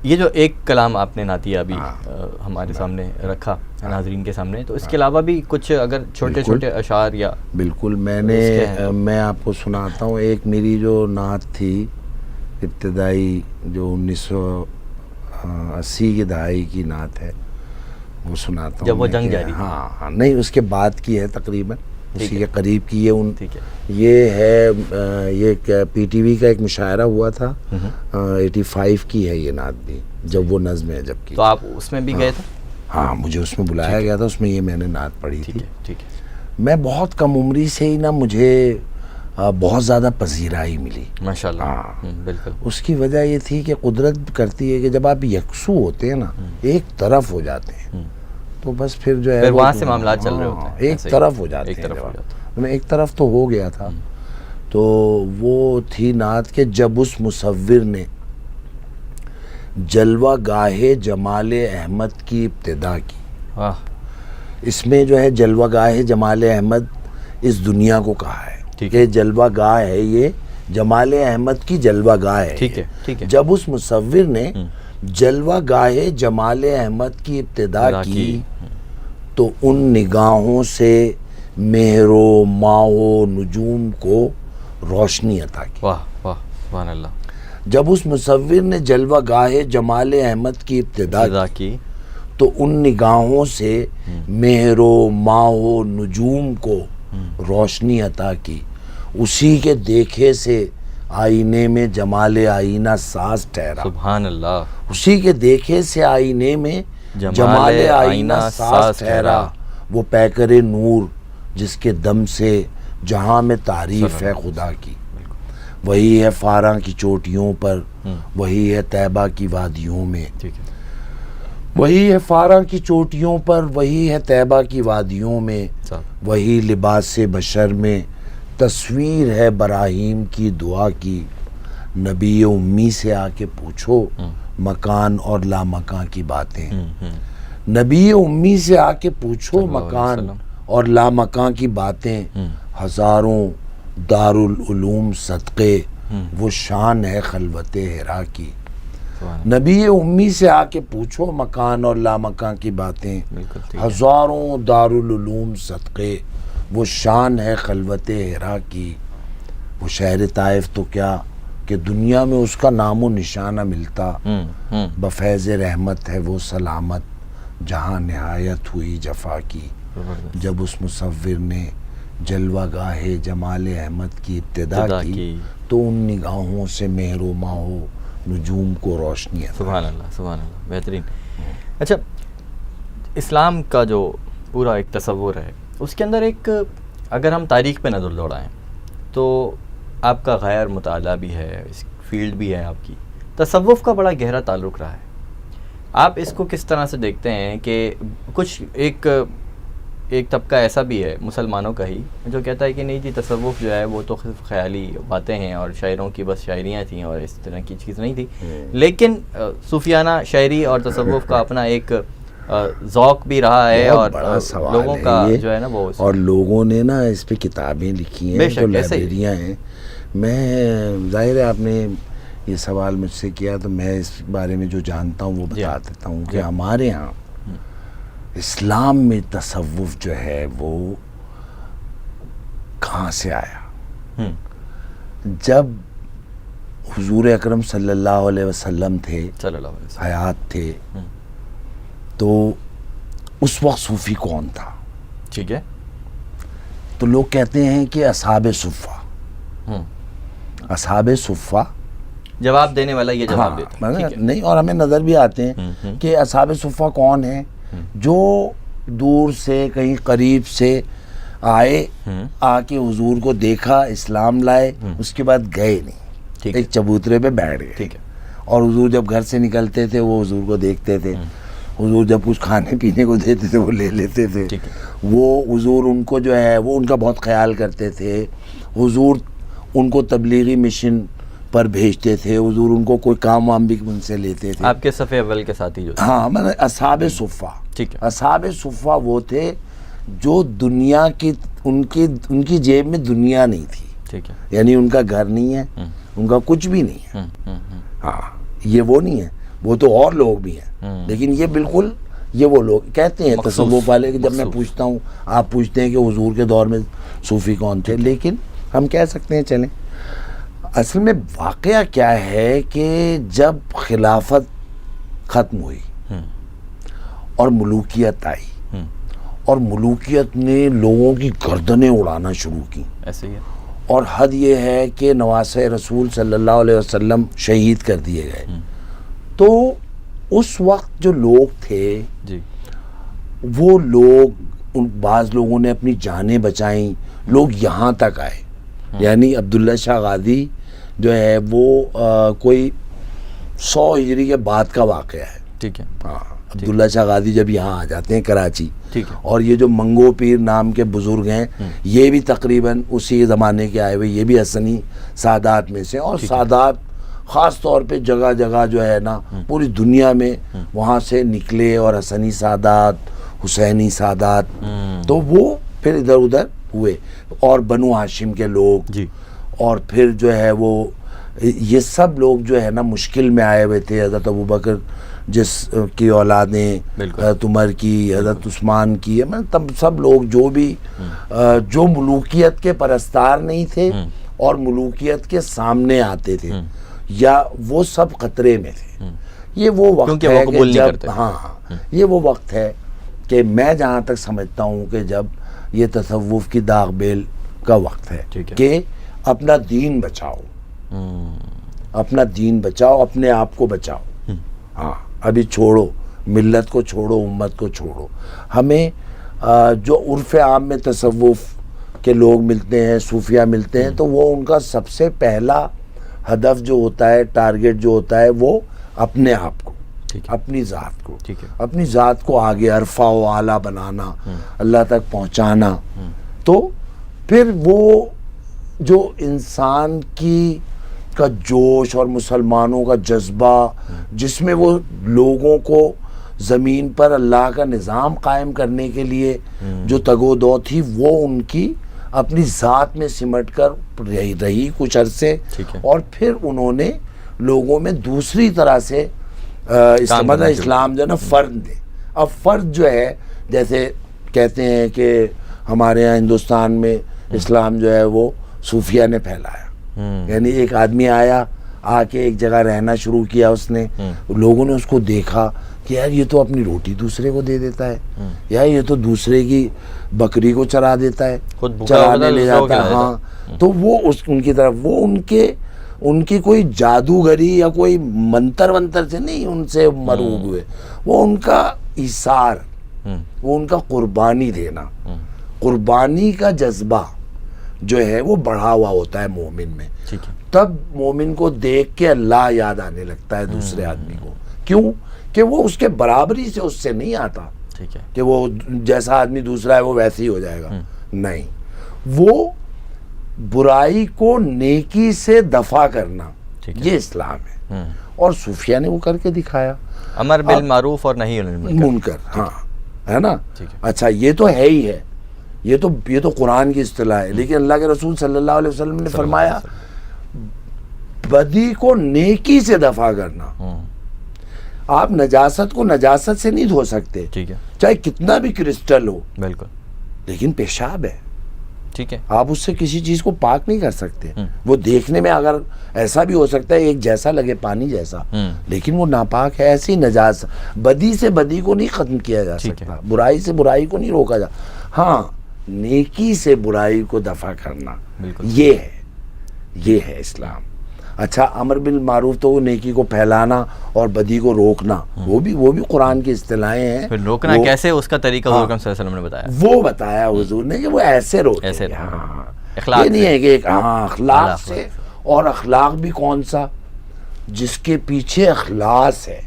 یہ جو ایک کلام آپ نے نعتیہ ابھی ہمارے سامنے رکھا ناظرین کے سامنے، تو اس کے علاوہ بھی کچھ اگر چھوٹے چھوٹے اشعار یا بالکل میں آپ کو سناتا ہوں. ایک میری جو نعت تھی ابتدائی جو 1980 کی دہائی کی نعت ہے وہ سناتا ہوں. جب وہ جنگ جاری، ہاں نہیں اس کے بعد کی ہے تقریباً، اسی کے قریب کی ہے. ٹھیک ہے. یہ ہے یہ پی ٹی وی کا ایک مشاعرہ ہوا تھا 85 کی ہے یہ نعت بھی، جب وہ نظم ہے جب کی. تو آپ اس میں بھی گئے تھے؟ ہاں مجھے اس میں بلایا گیا تھا، اس میں یہ میں نے نعت پڑھی تھی. ٹھیک ہے. میں بہت کم عمری سے ہی نا مجھے بہت زیادہ پذیرائی ملی ماشاءاللہ. بالکل. اس کی وجہ یہ تھی کہ قدرت کرتی ہے کہ جب آپ یکسو ہوتے ہیں نا، ایک طرف ہو جاتے ہیں، تو بس پھر جو ہے وہاں سے معاملات چل رہے ہوتے ہیں، ایک طرف ہو جاتے ہیں. میں ایک طرف تو ہو گیا تھا. تو وہ تھی نعت کہ جب اس مصور نے جلوہ گاہ جمال احمد کی ابتدا کی. اس میں جو ہے جلوہ گاہ جمال احمد اس دنیا کو کہا ہے کہ جلوہ گاہ ہے، یہ جمال احمد کی جلوہ گاہ ہے. ٹھیک ہے. جب اس مصور نے جلوہ گاہ جمال احمد کی ابتدا کی تو ان نگاہوں سے مہر و ماہ و نجوم کو روشنی عطا کی. واہ واہ سبحان اللہ. جب اس مصور نے جلوہ گاہ جمال احمد کی ابتدا کی تو ان نگاہوں سے مہر و ماہ و نجوم کو روشنی عطا کی. اسی کے دیکھے سے آئینے میں جمال آئینہ ساز ٹھہرا. سبحان اللہ. اسی کے دیکھے سے آئینے میں جمال آئینہ ساز ٹھہرا. وہ پیکر نور جس کے دم سے جہاں میں تعریف ہے خدا کی. وہی ہے فاراں کی چوٹیوں پر، وہی ہے طیبہ کی وادیوں میں. وہی ہے فاراں کی چوٹیوں پر، وہی ہے طیبہ کی وادیوں میں. وہی لباس بشر میں تصویر ہے براہیم کی دعا کی. نبی امی سے آ کے پوچھو مکان اور لامکان کی باتیں. نبی امی سے آ کے پوچھو مکان اور لامکان کی باتیں. ہزاروں دارالعلوم صدقے وہ شان ہے خلوت حرا کی. نبی امی سے آ کے پوچھو مکان اور لامکان کی باتیں. ہزاروں دارالعلوم صدقے وہ شان ہے خلوت حرا کی. وہ شہر طائف تو کیا کہ دنیا میں اس کا نام و نشانہ ملتا. بفیض رحمت ہے وہ سلامت جہاں نہایت ہوئی جفا کی. جب اس مصور نے جلوہ گاہ جمال احمد کی ابتدا کی تو ان نگاہوں سے مہر و ماہ و نجوم کو روشنی ہے. سبحان اللہ سبحان اللہ. بہترین. اچھا، اسلام کا جو پورا ایک تصور ہے اس کے اندر ایک اگر ہم تاریخ پہ نظر دوڑائیں تو آپ کا غیر مطالعہ بھی ہے، اس فیلڈ بھی ہے آپ کی، تصوف کا بڑا گہرا تعلق رہا ہے. آپ اس کو کس طرح سے دیکھتے ہیں کہ کچھ ایک طبقہ ایسا بھی ہے مسلمانوں کا ہی جو کہتا ہے کہ نہیں جی تصوف جو ہے وہ تو صرف خیالی باتیں ہیں اور شاعروں کی بس شاعریاں تھیں اور اس طرح کی چیز نہیں تھی، لیکن صوفیانہ شاعری اور تصوف کا اپنا ایک ذوق بھی رہا ہے اور لوگوں کا جو ہے نا وہ، اور لوگوں نے نا اس پہ کتابیں لکھی ہیں جو لائبریریاں ہیں. میں ظاہر ہے آپ نے یہ سوال مجھ سے کیا تو میں اس بارے میں جو جانتا ہوں وہ بتا دیتا ہوں کہ ہمارے ہاں اسلام میں تصوف جو ہے وہ کہاں سے آیا. جب حضور اکرم صلی اللہ علیہ وسلم تھے، حیات تھے، تو اس وقت صوفی کون تھا؟ ٹھیک ہے. تو لوگ کہتے ہیں کہ اصحاب صفہ. اصحاب صفہ جواب دینے والا یہ جواب دیتا ہے نہیں، اور ہمیں نظر بھی آتے ہیں کہ اصحاب صفہ کون ہیں؟ جو دور سے کہیں قریب سے آئے، آ کے حضور کو دیکھا، اسلام لائے، اس کے بعد گئے نہیں، ایک چبوترے پہ بیٹھ گئے. اور حضور جب گھر سے نکلتے تھے وہ حضور کو دیکھتے تھے، حضور جب کچھ کھانے پینے کو دیتے تھے وہ لے لیتے تھے. وہ حضور ان کو جو ہے وہ ان کا بہت خیال کرتے تھے. حضور ان کو تبلیغی مشن پر بھیجتے تھے. حضور ان کو کوئی کام وام بھی ان سے لیتے تھے. آپ کے صف اول کے ساتھی جو ہاں میں اصحاب صفہ. اصحاب صفہ وہ تھے جو دنیا کی ان کی جیب میں دنیا نہیں تھی. ٹھیک ہے. یعنی ان کا گھر نہیں ہے، ان کا کچھ بھی نہیں ہے. ہاں یہ وہ نہیں ہے. وہ تو اور لوگ بھی ہیں، لیکن یہ بالکل یہ وہ لوگ کہتے ہیں تصوف والے کہ جب میں پوچھتا ہوں، آپ پوچھتے ہیں کہ حضور کے دور میں صوفی کون تھے، لیکن ہم کہہ سکتے ہیں چلیں اصل میں واقعہ کیا ہے کہ جب خلافت ختم ہوئی اور ملوکیت آئی اور ملوکیت نے لوگوں کی گردنیں اڑانا شروع کی، ایسے ہی ہے، اور حد یہ ہے کہ نواسۂ رسول صلی اللہ علیہ وسلم شہید کر دیے گئے، تو اس وقت جو لوگ تھے جی وہ لوگ بعض لوگوں نے اپنی جانیں بچائیں، لوگ یہاں تک آئے، یعنی عبداللہ شاہ غازی جو ہے وہ کوئی 100 ہجری کے بعد کا واقعہ ہے، ٹھیک ہے، ہاں عبداللہ شاہ غازی جب یہاں آ جاتے ہیں کراچی، ٹھیک ہے، اور یہ جو منگو پیر نام کے بزرگ ہیں یہ بھی تقریباً اسی زمانے کے آئے ہوئے، یہ بھی حسنی سادات میں سے، اور سادات خاص طور پہ جگہ جگہ جو ہے نا پوری دنیا میں وہاں سے نکلے، اور حسنی سادات، حسینی سادات، تو وہ پھر ادھر ادھر ہوئے، اور بنو ہاشم کے لوگ، جی اور پھر جو ہے وہ یہ سب لوگ جو ہے نا مشکل میں آئے ہوئے تھے، حضرت ابوبکر جس کی اولادیں، حضرت عمر کی، حضرت عثمان کی، تب سب لوگ جو بھی جو ملوکیت کے پرستار نہیں تھے اور ملوکیت کے سامنے آتے تھے، یا وہ سب خطرے میں تھے۔ یہ وہ وقت ہے کہ جب ہاں یہ وہ وقت ہے کہ میں جہاں تک سمجھتا ہوں کہ جب یہ تصوف کی داغ بیل کا وقت ہے کہ اپنا دین بچاؤ، اپنا دین بچاؤ، اپنے آپ کو بچاؤ، ہاں ابھی چھوڑو، ملت کو چھوڑو، امت کو چھوڑو۔ ہمیں جو عرف عام میں تصوف کے لوگ ملتے ہیں، صوفیہ ملتے ہیں، تو وہ ان کا سب سے پہلا ہدف جو ہوتا ہے، ٹارگٹ جو ہوتا ہے، وہ اپنے آپ کو، اپنی ذات کو، اپنی ذات کو آگے عرفہ و اعلیٰ بنانا، اللہ تک پہنچانا۔ تو پھر وہ جو انسان کا جوش اور مسلمانوں کا جذبہ، جس میں وہ لوگوں کو زمین پر اللہ کا نظام قائم کرنے کے لیے جو تگ و دو تھی، وہ ان کی اپنی ذات میں سمٹ کر رہی کچھ عرصے، اور پھر انہوں نے لوگوں میں دوسری طرح سے اسلام جو ہے نا فرد دے۔ اب فرد جو ہے، جیسے کہتے ہیں کہ ہمارے یہاں ہندوستان میں اسلام جو ہے وہ صوفیہ نے پھیلایا، یعنی ایک آدمی آیا، آ کے ایک جگہ رہنا شروع کیا، اس نے، لوگوں نے اس کو دیکھا کہ یار یہ تو اپنی روٹی دوسرے کو دے دیتا ہے، یا یہ تو دوسرے کی بکری کو چرا دیتا ہے، چرانے لے جاتا ہے، ہاں۔ تو وہ ان کی طرف، وہ ان کی کوئی جادوگری یا کوئی منتر ونتر سے نہیں ان سے مرعوب ہوئے، وہ ان کا ایثار، وہ ان کا قربانی دینا، قربانی کا جذبہ جو ہے وہ بڑھا ہوا ہوتا ہے مومن میں، تب مومن کو دیکھ کے اللہ یاد آنے لگتا ہے دوسرے آدمی کو۔ کیوں کہ وہ اس کے برابری سے اس سے نہیں آتا کہ وہ جیسا آدمی دوسرا ہے وہ ویسے ہی ہو جائے گا، نہیں، وہ برائی کو نیکی سے دفع کرنا، یہ اسلام ہے، اور صوفیہ نے وہ کر کے دکھایا، امر بالمعروف اور نہی عن المنکر، ہاں، ہے نا۔ اچھا یہ تو ہے ہی ہے، یہ تو قرآن کی اصطلاح ہے، لیکن اللہ کے رسول صلی اللہ علیہ وسلم نے فرمایا بدی کو نیکی سے دفع کرنا۔ آپ نجاست کو نجاست سے نہیں دھو سکتے، چاہے کتنا بھی کرسٹل ہو، بالکل، لیکن پیشاب ہے، ٹھیک ہے، آپ اس سے کسی چیز کو پاک نہیں کر سکتے۔ وہ دیکھنے میں اگر ایسا بھی ہو سکتا ہے ایک جیسا لگے، پانی جیسا، لیکن وہ ناپاک ہے، ایسی نجاست۔ بدی سے بدی کو نہیں ختم کیا جا سکتا، برائی سے برائی کو نہیں روکا جا، ہاں نیکی سے برائی کو دفع کرنا، یہ ہے اسلام۔ اچھا امر بالمعروف تو وہ نیکی کو پھیلانا اور بدی کو روکنا، وہ بھی قرآن کی اصطلاحیں ہیں۔ پھر روکنا کیسے، اس کا طریقہ حضور صلی اللہ علیہ وسلم نے بتایا، وہ بتایا حضور نے کہ وہ ایسے روکے، یہ نہیں ہے کہ اخلاق سے، اور اخلاق بھی کون سا، جس کے پیچھے اخلاص ہے،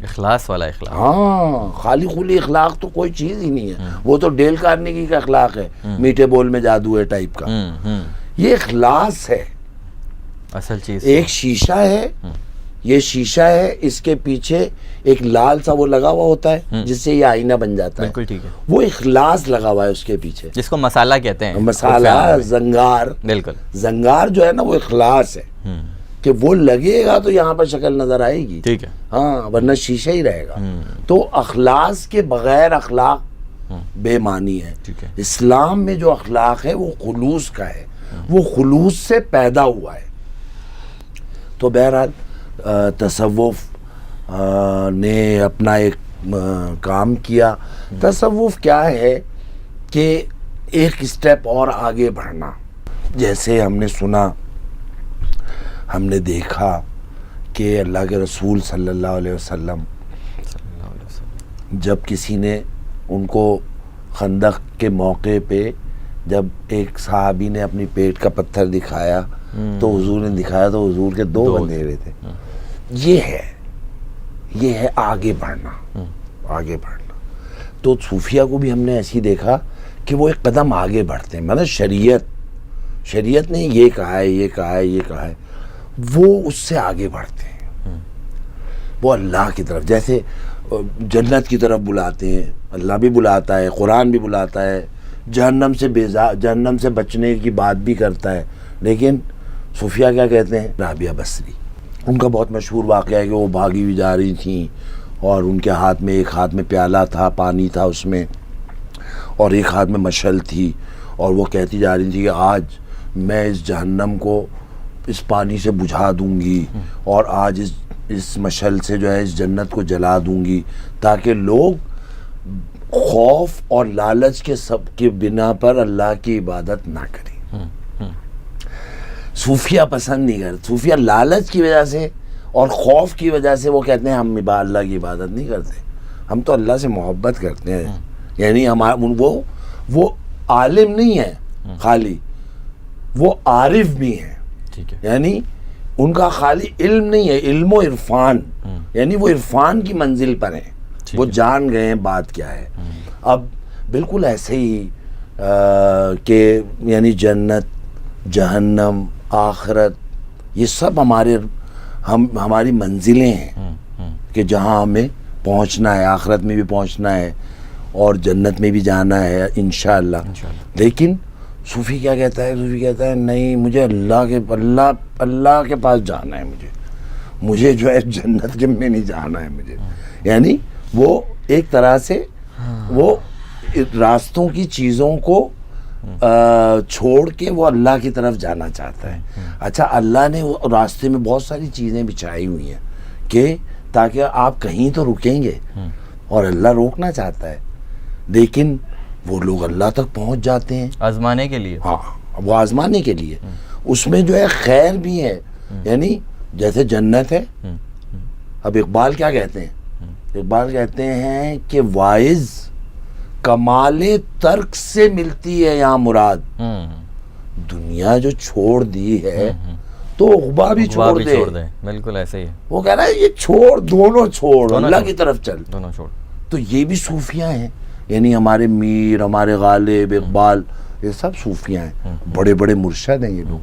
اخلاص والا اخلاق، ہاں، خالی خلی اخلاق تو کوئی چیز ہی نہیں ہے، وہ تو ڈیل کارنیگی کا اخلاق ہے، میٹھے بول میں جادو ہے ٹائپ کا، یہ اخلاص ہے، اصل چیز ایک شیشہ ہے، یہ شیشہ ہے، اس کے پیچھے ایک لال سا وہ لگا ہوا ہوتا ہے جس سے یہ آئینہ بن جاتا ہے، بالکل ٹھیک ہے، وہ اخلاص لگا ہوا ہے اس کے پیچھے، جس کو مسالہ کہتے ہیں، مسالہ، زنگار، بالکل، زنگار جو ہے نا وہ اخلاص ہے۔ کہ وہ لگے گا تو یہاں پر شکل نظر آئے گی، ٹھیک ہے، ہاں، ورنہ شیشہ ہی رہے گا. تو اخلاص کے بغیر اخلاق بے معنی ہے. اسلام میں جو اخلاق ہے وہ خلوص کا ہے، وہ خلوص سے پیدا ہوا ہے. تو بہرحال تصوف نے اپنا ایک کام کیا. تصوف کیا ہے کہ ایک اسٹیپ اور آگے بڑھنا. جیسے ہم نے سنا، ہم نے دیکھا کہ اللہ کے رسول صلی اللہ علیہ وسلم جب کسی نے ان کو خندق کے موقع پہ جب ایک صحابی نے اپنی پیٹ کا پتھر دکھایا تو حضور نے دکھایا تو حضور کے 2 بندے ہوئے تھے. یہ ہے آگے بڑھنا، آگے بڑھنا. تو صوفیہ کو بھی ہم نے ایسی دیکھا کہ وہ ایک قدم آگے بڑھتے ہیں. مطلب شریعت نے یہ کہا ہے، یہ کہا ہے، یہ کہا ہے، وہ اس سے آگے بڑھتے ہیں. وہ اللہ کی طرف، جیسے جنت کی طرف بلاتے ہیں، اللہ بھی بلاتا ہے، قرآن بھی بلاتا ہے، جہنم سے بچنے کی بات بھی کرتا ہے. لیکن صوفیہ کیا کہتے ہیں؟ رابعہ بصری، ان کا بہت مشہور واقعہ ہے کہ وہ بھاگی ہوئی جا رہی تھیں اور ان کے ہاتھ میں، ایک ہاتھ میں پیالہ تھا، پانی تھا اس میں، اور ایک ہاتھ میں مشعل تھی، اور وہ کہتی جا رہی تھی کہ آج میں اس جہنم کو اس پانی سے بجھا دوں گی، اور آج اس مشعل سے جو ہے اس جنت کو جلا دوں گی، تاکہ لوگ خوف اور لالچ کے سب کے بنا پر اللہ کی عبادت نہ کریں. صوفیہ پسند نہیں کرتے. صوفیہ لالچ کی وجہ سے اور خوف کی وجہ سے وہ کہتے ہیں ہم اللہ کی عبادت نہیں کرتے، ہم تو اللہ سے محبت کرتے ہیں. یعنی وہ عالم نہیں ہے خالی، وہ عارف بھی ہیں. یعنی ان کا خالی علم نہیں ہے، علم و عرفان، یعنی وہ عرفان کی منزل پر ہیں، وہ جان گئے ہیں بات کیا ہے. اب بالکل ایسے ہی کہ یعنی جنت، جہنم، آخرت، یہ سب ہماری منزلیں ہیں کہ جہاں ہمیں پہنچنا ہے. آخرت میں بھی پہنچنا ہے اور جنت میں بھی جانا ہے انشاءاللہ. لیکن صوفی کیا کہتا ہے؟ صوفی کہتا ہے نہیں، مجھے اللہ کے پاس جانا ہے، مجھے جو ہے جنت کے میں نہیں جانا ہے مجھے. یعنی وہ ایک طرح سے وہ راستوں کی چیزوں کو چھوڑ کے وہ اللہ کی طرف جانا چاہتا ہے. اچھا، اللہ نے وہ راستے میں بہت ساری چیزیں بچھائی ہوئی ہیں کہ تاکہ آپ کہیں تو رکیں گے، اور اللہ روکنا چاہتا ہے، لیکن وہ لوگ اللہ تک پہنچ جاتے ہیں آزمانے کے لیے. ہاں، وہ آزمانے کے لیے. اس میں جو ہے خیر بھی ہے، یعنی جیسے جنت ہے. اب اقبال کیا کہتے ہیں؟ اقبال کہتے ہیں کہ وائز کمال ترک سے ملتی ہے یہاں مراد. دنیا جو چھوڑ دی ہے تو عقبہ بھی چھوڑ دے. بالکل ایسے ہی ہے. وہ کہہ رہا ہے یہ چھوڑ، دونوں چھوڑ، اللہ کی طرف چل، دونوں چھوڑ. تو یہ بھی صوفیہ ہیں. یعنی ہمارے میر، ہمارے غالب، اقبال، یہ سب صوفیہ ہیں، بڑے بڑے مرشد ہیں یہ لوگ.